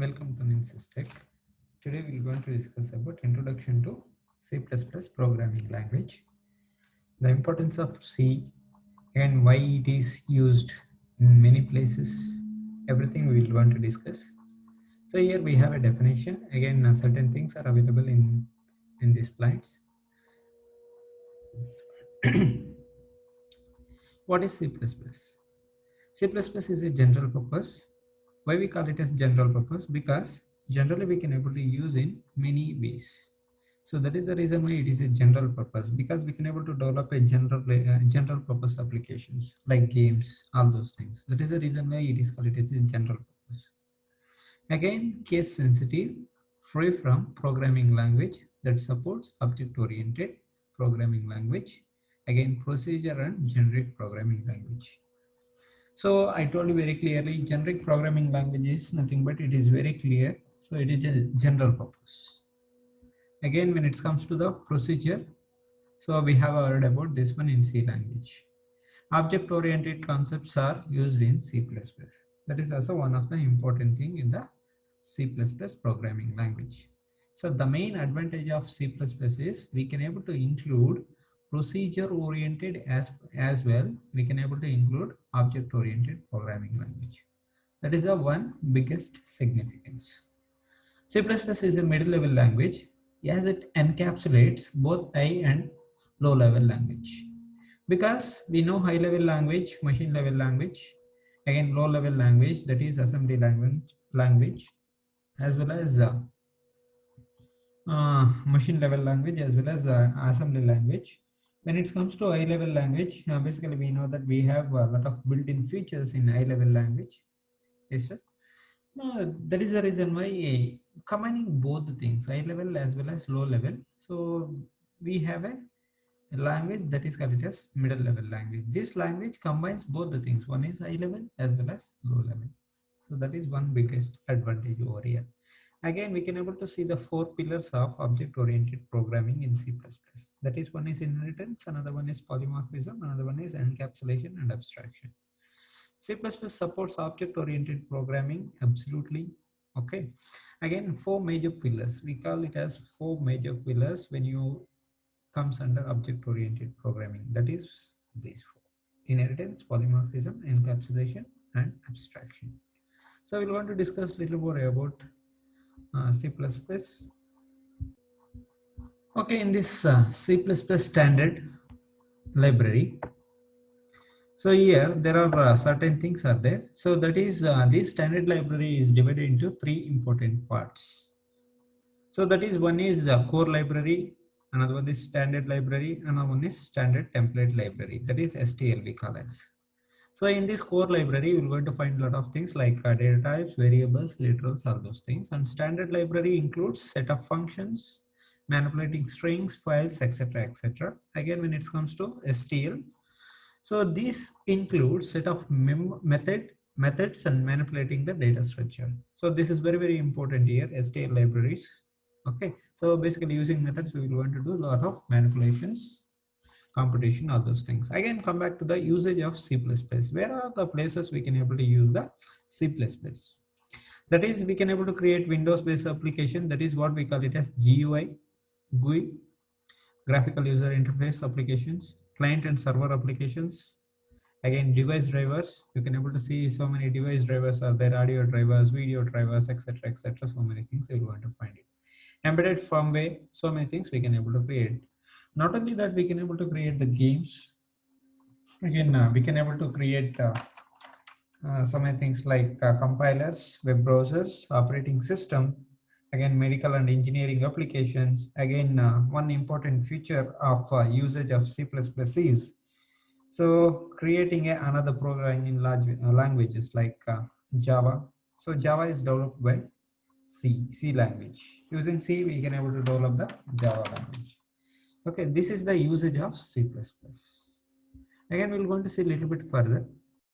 Welcome to Ninsys Tech. Today we are going to discuss about introduction to C++ programming language, the importance of C and why it is used in many places. Everything we will want to discuss. So here we have a definition. Again, certain things are available in these slides. What is C++? C++ is a general purpose. Why we call it as general purpose? Because generally we can able to use in many ways. So that is the reason why it is a general purpose, because we can able to develop a general purpose applications like games, all those things. That is the reason why it is called it as a general purpose. Again, case sensitive, free from programming language that supports object oriented programming language. Again, procedure and generic programming language. So I told you very clearly, generic programming language is nothing but it is very clear. So it is a general purpose. Again, when it comes to the procedure, so we have heard about this one in C language. Object-oriented concepts are used in C++. That is also one of the important thing in the C++ programming language. So the main advantage of C++ is we can able to include procedure oriented as well. We can able to include object oriented programming language. That is the one biggest significance. C++ is a middle level language as it encapsulates both high and low level language. Because we know high level language, machine level language, again low level language, that is assembly language as well as machine level language as well as assembly language. When it comes to high level language, basically we know that we have a lot of built-in features in high level language. Yes, sir. That is the reason why combining both the things, high level as well as low level. So we have a language that is called as middle level language. This language combines both the things. One is high level as well as low level. So that is one biggest advantage over here. Again, we can able to see the four pillars of object-oriented programming in C++. That is, one is inheritance, another one is polymorphism, another one is encapsulation and abstraction. C++ supports object-oriented programming absolutely. Okay. Again, four major pillars. We call it as four major pillars when you comes under object-oriented programming. That is these four: inheritance, polymorphism, encapsulation, and abstraction. So we'll want to discuss a little more about C++. Okay, in this C++ standard library, so here there are certain things are there. So that is this standard library is divided into three important parts. So that is, one is core library, another one is standard library, another one is standard template library. That is STL we call as. So in this core library, we're going to find a lot of things like data types, variables, literals, all those things. And standard library includes set of functions, manipulating strings, files, etc., etc. Again, when it comes to STL, so this includes set of methods and manipulating the data structure. So this is very, very important here, STL libraries. Okay, so basically using methods, we will want to do a lot of manipulations, computation, all those things. Again, come back to the usage of C++. Where are the places we can able to use the C++? That is, we can able to create Windows-based application. That is what we call it as GUI, GUI, graphical user interface applications, client and server applications. Again, device drivers. You can able to see so many device drivers are there, audio drivers, video drivers, etc., etc. So many things you want to find it. Embedded firmware, so many things we can able to create. Not only that, we can able to create the games. Again, we can able to create so many things like compilers, web browsers, operating system. Again, medical and engineering applications. Again, one important feature of usage of C++ is so creating another programming in large languages like Java. So Java is developed by C language. Using C, we can able to develop the Java language. Okay, this is the usage of C++. Again, we're going to see a little bit further.